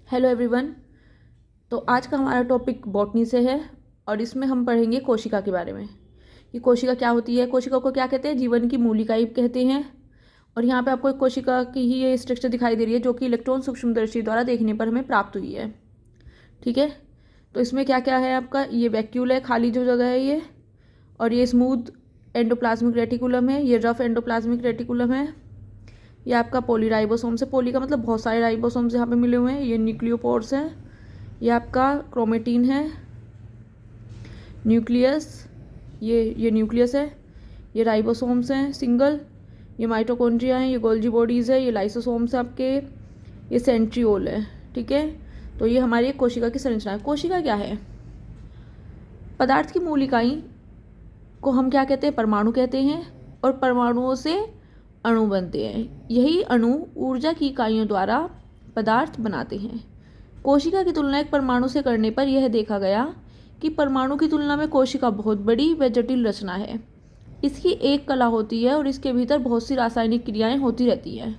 Hello everyone. तो आज का हमारा टॉपिक बॉटनी से है और इसमें हम पढ़ेंगे कोशिका के बारे में कि कोशिका क्या होती है। कोशिका को क्या कहते हैं? जीवन की मूलिका कहते हैं। और यहाँ पे आपको एक कोशिका की ही ये स्ट्रक्चर दिखाई दे रही है जो कि इलेक्ट्रॉन सूक्ष्मदर्शी द्वारा देखने पर हमें प्राप्त हुई है। ठीक है, तो इसमें क्या क्या है आपका? ये वैक्यूल है, खाली जो जगह है ये, और ये स्मूथ एंडोप्लाज्मिक रेटिकुलम है, ये रफ एंडोप्लाज्मिक रेटिकुलम है, ये आपका पॉलीराइबोसोम से, पॉली का मतलब बहुत सारे राइबोसोम्स यहाँ पे मिले हुए हैं, ये न्यूक्लियोपोर्स हैं, ये आपका क्रोमेटिन है, न्यूक्लियस, ये न्यूक्लियस है, ये राइबोसोम्स हैं सिंगल, ये माइटोकॉन्ड्रिया हैं, ये गोल्जी बॉडीज़ है, ये लाइसोसोम्स आपके, ये सेंट्रियोल है। ठीक है, तो ये हमारी एक कोशिका की संरचना है। कोशिका क्या है? पदार्थ की मूल इकाई को हम क्या कहते हैं? परमाणु कहते हैं। और परमाणुओं से अणु बनते हैं। यही अणु ऊर्जा की इकाइयों द्वारा पदार्थ बनाते हैं। कोशिका की तुलना एक परमाणु से करने पर यह देखा गया कि परमाणु की तुलना में कोशिका बहुत बड़ी व जटिल रचना है। इसकी एक कला होती है और इसके भीतर बहुत सी रासायनिक क्रियाएं होती रहती हैं।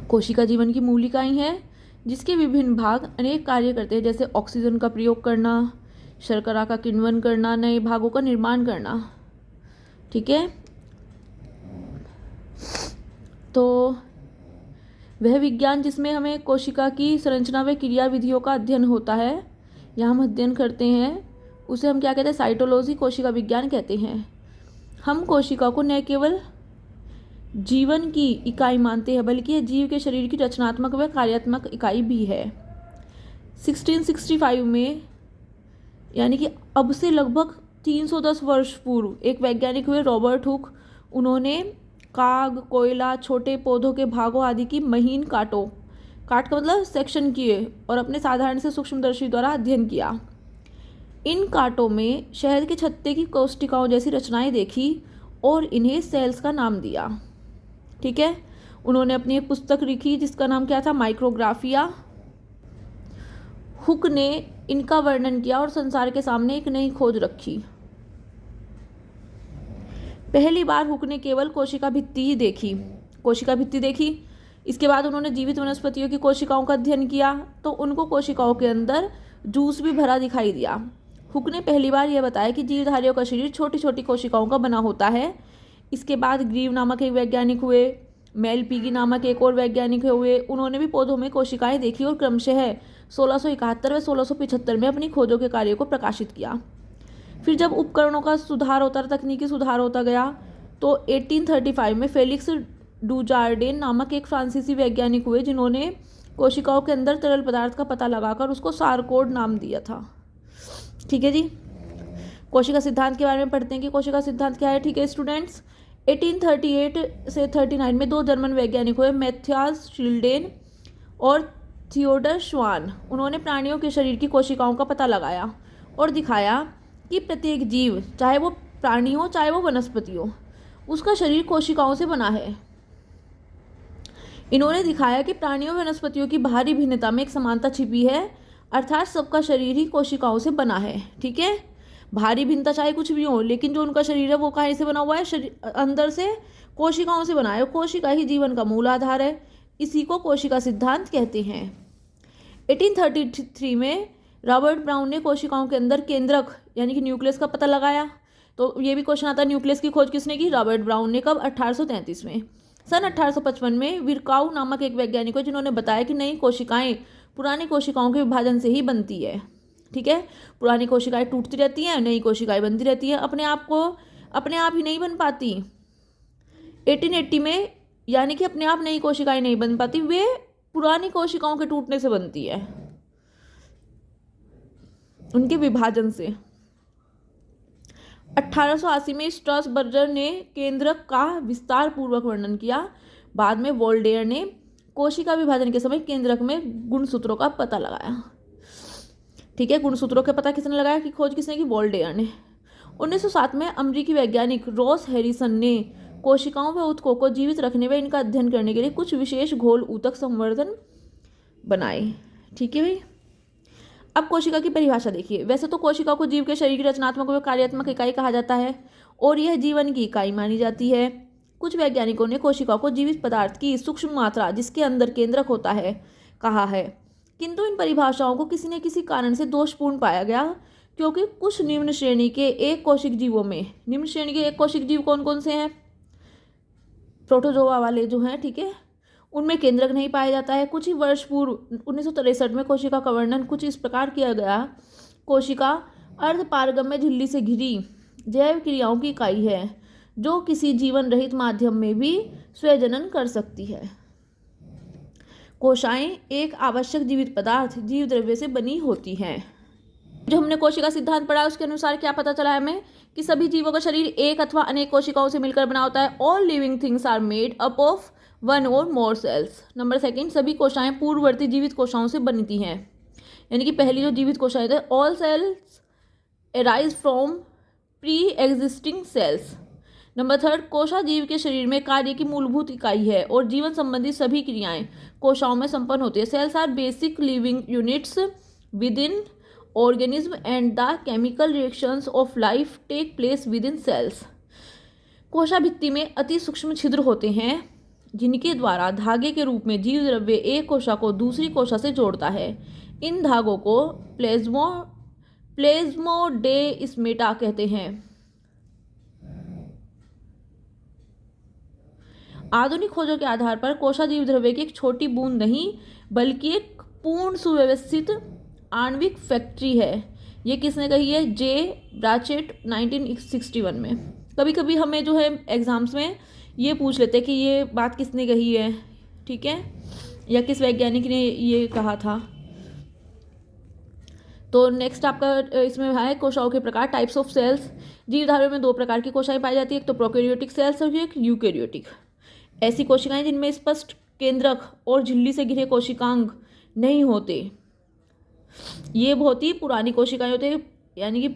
कोशिका जीवन की मूल इकाई है जिसके विभिन्न भाग अनेक कार्य करते हैं, जैसे ऑक्सीजन का प्रयोग करना, शर्करा का किण्वन करना, नए भागों का निर्माण करना। ठीक है, तो वह विज्ञान जिसमें हमें कोशिका की संरचना व क्रिया विधियों का अध्ययन होता है या हम अध्ययन करते हैं, उसे हम क्या कहते हैं? साइटोलॉजी, कोशिका विज्ञान कहते हैं। हम कोशिका को न केवल जीवन की इकाई मानते हैं बल्कि यह जीव के शरीर की रचनात्मक व कार्यात्मक इकाई भी है। 1665 में, यानी कि अब से लगभग 310 वर्ष पूर्व, एक वैज्ञानिक हुए रॉबर्ट हुक। उन्होंने काग, कोयला, छोटे पौधों के भागों आदि की महीन काट का मतलब सेक्शन किए और अपने साधारण से सूक्ष्मदर्शी द्वारा अध्ययन किया। इन कांटों में शहद के छत्ते की कोशिकाओं जैसी रचनाएं देखी और इन्हें सेल्स का नाम दिया। ठीक है, उन्होंने अपनी एक पुस्तक लिखी जिसका नाम क्या था? माइक्रोग्राफिया। हुक ने इनका वर्णन किया और संसार के सामने एक नई खोज रखी। पहली बार हुक ने केवल कोशिका भित्ति ही देखी, कोशिका भित्ति देखी। इसके बाद उन्होंने जीवित वनस्पतियों की कोशिकाओं का अध्ययन किया तो उनको कोशिकाओं के अंदर जूस भी भरा दिखाई दिया। हुक ने पहली बार यह बताया कि जीवधारियों का शरीर छोटी छोटी कोशिकाओं का बना होता है। इसके बाद ग्रीव नामक एक वैज्ञानिक हुए, मेल पीगी नामक एक और वैज्ञानिक हुए। उन्होंने भी पौधों में कोशिकाएं देखी और क्रमशः 1671 व 1675 में अपनी खोजों के कार्यों को प्रकाशित किया। फिर जब उपकरणों का सुधार होता, तकनीकी सुधार होता गया, तो 1835 में फेलिक्स डुजार्डेन नामक एक फ्रांसीसी वैज्ञानिक हुए जिन्होंने कोशिकाओं के अंदर तरल पदार्थ का पता लगाकर उसको सारकोड नाम दिया था। ठीक है जी, कोशिका सिद्धांत के बारे में पढ़ते हैं कि कोशिका सिद्धांत क्या है। ठीक है स्टूडेंट्स, 1838 से 39 में दो जर्मन वैज्ञानिक हुए, मैथियास शिल्डेन और थियोडर श्वान। उन्होंने प्राणियों के शरीर की कोशिकाओं का पता लगाया और दिखाया कि प्रत्येक जीव, चाहे वो प्राणी हो चाहे वो वनस्पति हो, उसका शरीर कोशिकाओं से बना है। इन्होंने दिखाया कि प्राणियों व वनस्पतियों की बाहरी भिन्नता में एक समानता छिपी है, अर्थात सबका शरीर ही कोशिकाओं से बना है। ठीक है, बाहरी भिन्नता चाहे कुछ भी हो, लेकिन जो उनका शरीर है वो कहाँ से बना हुआ है? शरीर अंदर से कोशिकाओं से बना है। कोशिका ही जीवन का मूल आधार है। इसी को कोशिका सिद्धांत कहते हैं। 1833 में रॉबर्ट ब्राउन ने कोशिकाओं के अंदर केंद्रक यानी कि न्यूक्लियस का पता लगाया। तो ये भी क्वेश्चन आता है, न्यूक्लियस की खोज किसने की? रॉबर्ट ब्राउन ने। कब? 1833 में। सन 1855 में विरकाउ नामक एक वैज्ञानिक है जिन्होंने बताया कि नई कोशिकाएं पुरानी कोशिकाओं के विभाजन से ही बनती है। ठीक है, पुरानी कोशिकाएं टूटती रहती हैं, नई कोशिकाएं बनती रहती हैं, अपने आप ही नहीं बन पाती। 1880 में, यानी कि अपने आप नई कोशिकाएं नहीं बन पाती, वे पुरानी कोशिकाओं के टूटने से बनती है, उनके विभाजन से। 1880 में स्ट्रासबर्गर ने केंद्रक का विस्तार पूर्वक वर्णन किया। बाद में वोल्डेयर ने कोशिका विभाजन के समय केंद्रक में गुणसूत्रों का पता लगाया। ठीक है, गुणसूत्रों का पता किसने लगाया? कि खोज किसने की? वोल्डेयर ने। 1907 में अमेरिकी वैज्ञानिक रॉस हैरिसन ने कोशिकाओं व ऊतकों को जीवित रखने व इनका अध्ययन करने के लिए कुछ विशेष घोल ऊतक संवर्धन बनाए। ठीक है भाई, अब कोशिका की परिभाषा देखिए। वैसे तो कोशिका को जीव के शरीर की रचनात्मक व कार्यात्मक इकाई कहा जाता है और यह जीवन की इकाई मानी जाती है। कुछ वैज्ञानिकों ने कोशिका को जीवित पदार्थ की सूक्ष्म मात्रा जिसके अंदर केंद्रक होता है कहा है, किंतु इन परिभाषाओं को किसी न किसी कारण से दोषपूर्ण पाया गया, क्योंकि कुछ निम्न श्रेणी के एक कोशिक जीवों में, निम्न श्रेणी के एक कोशिक जीव कौन कौन से हैं, प्रोटोजोआ वाले जो हैं, ठीक है, उनमें केंद्रक नहीं पाया जाता है। कुछ ही वर्ष पूर्व 1963 में कोशिका का वर्णन कुछ इस प्रकार किया गया, कोशिका अर्धपारगम्य झिल्ली से घिरी जैव क्रियाओं की इकाई है जो किसी जीवन रहित माध्यम में भी स्वजनन कर सकती है। कोशिकाएं एक आवश्यक जीवित पदार्थ जीव द्रव्य से बनी होती हैं। जो हमने कोशिका सिद्धांत पढ़ा उसके अनुसार क्या पता चला हमें कि सभी जीवों का शरीर एक अथवा अनेक कोशिकाओं से मिलकर बना होता है। All living things are made up of one or more sales. Number second, सभी कोशिकाएं पूर्ववर्ती जीवित कोशिकाओं से बनती हैं, यानी कि पहली जो जीवित कोशिकाएं थे, all cells arise from pre existing cells. Number third, कोशा जीव के शरीर में कार्य की मूलभूत इकाई है और जीवन संबंधी सभी क्रियाएं कोशाओं में संपन्न होती है। Cells are basic living units within organism and the chemical reactions of life take place within cells. कोशा भित्ति में अति सूक्ष्म छिद्र होते हैं जिनके द्वारा धागे के रूप में जीव द्रव्य एक कोशा को दूसरी कोशा से जोड़ता है। इन धागों को प्लेज्मोडेस्मेटा कहते हैं। आधुनिक खोजों के आधार पर कोशा जीव द्रव्य की एक छोटी बूंद नहीं बल्कि एक पूर्ण सुव्यवस्थित आणविक फैक्ट्री है। ये किसने कही है? जे ब्राचेट 1961 में। कभी कभी हमें जो है एग्जाम्स में ये पूछ लेते हैं कि ये बात किसने कही है, ठीक है, या किस वैज्ञानिक ने ये कहा था। तो नेक्स्ट आपका इसमें है कोशिकाओं के प्रकार, टाइप्स ऑफ सेल्स। जीवधारियों में दो प्रकार की कोशिकाएं पाई जाती है, एक तो प्रोकैरियोटिक सेल्स और एक यूकैरियोटिक। ऐसी कोशिकाएं जिनमें स्पष्ट केंद्रक और झिल्ली से घिरे कोशिकांग नहीं होते, ये बहुत ही पुरानी कोशिकाएं होती है, यानी कि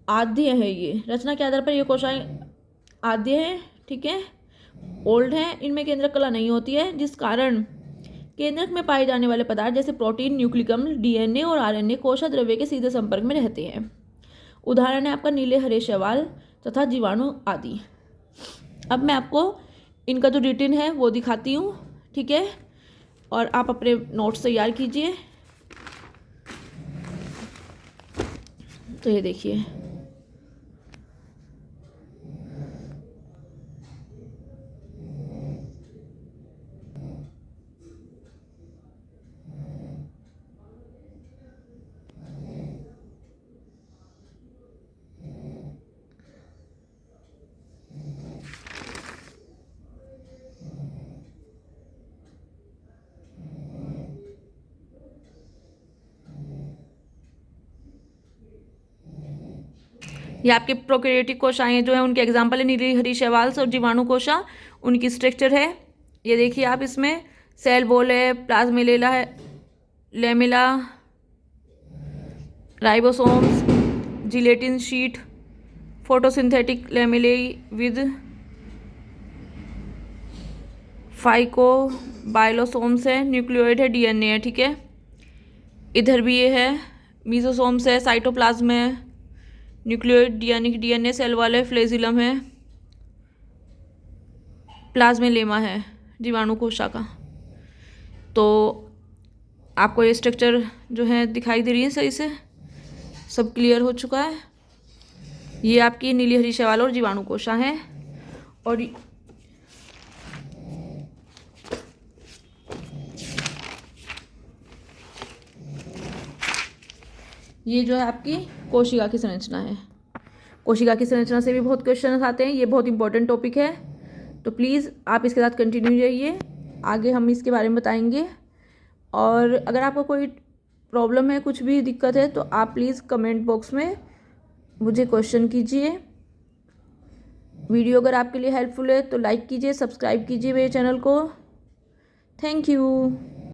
आद्य है। ये रचना के आधार पर ये कोशिकाएं आद्य हैं, ठीक है, ओल्ड हैं। इनमें केंद्रक कला नहीं होती है, जिस कारण केंद्रक में पाए जाने वाले पदार्थ जैसे प्रोटीन, न्यूक्लिक अम्ल, डीएनए और आरएनए कोशा द्रव्य के सीधे संपर्क में रहते हैं। उदाहरण है आपका नीले हरे शैवाल तथा जीवाणु आदि। अब मैं आपको इनका जो रिटन है वो दिखाती हूँ, ठीक है, और आप अपने नोट्स तैयार कीजिए। तो ये देखिए, ये आपके प्रोकैरियोटिक कोशिकाएं जो है उनके एग्जाम्पल है नीली हरी शैवाल और जीवाणु कोशा। उनकी स्ट्रक्चर है, ये देखिए आप, इसमें सेल वॉल है, प्लाज्मेलेला है, lamella, ribosomes, gelatin sheet, photosynthetic lamellae with phycobilisomes है, न्यूक्लियोइड है, डीएनए है, ठीक है। इधर भी ये है, मीजोसोम्स है, साइटोप्लाज्म है, न्यूक्लियोइड डीएनए सेल वाले, फ्लेजिलम है, प्लाज्मेलेमा है जीवाणु कोशा का। तो आपको ये स्ट्रक्चर जो है दिखाई दे रही है, सही से सब क्लियर हो चुका है। ये आपकी नीली हरी शैवाल और जीवाणु कोशा है। और ये जो है आपकी कोशिका की संरचना है। कोशिका की संरचना से भी बहुत क्वेश्चन आते हैं, ये बहुत इंपॉर्टेंट टॉपिक है, तो प्लीज़ आप इसके साथ कंटिन्यू रहिए, आगे हम इसके बारे में बताएंगे। और अगर आपको कोई प्रॉब्लम है, कुछ भी दिक्कत है, तो आप प्लीज़ कमेंट बॉक्स में मुझे क्वेश्चन कीजिए। वीडियो अगर आपके लिए हेल्पफुल है तो लाइक कीजिए, सब्सक्राइब कीजिए मेरे चैनल को। Thank you.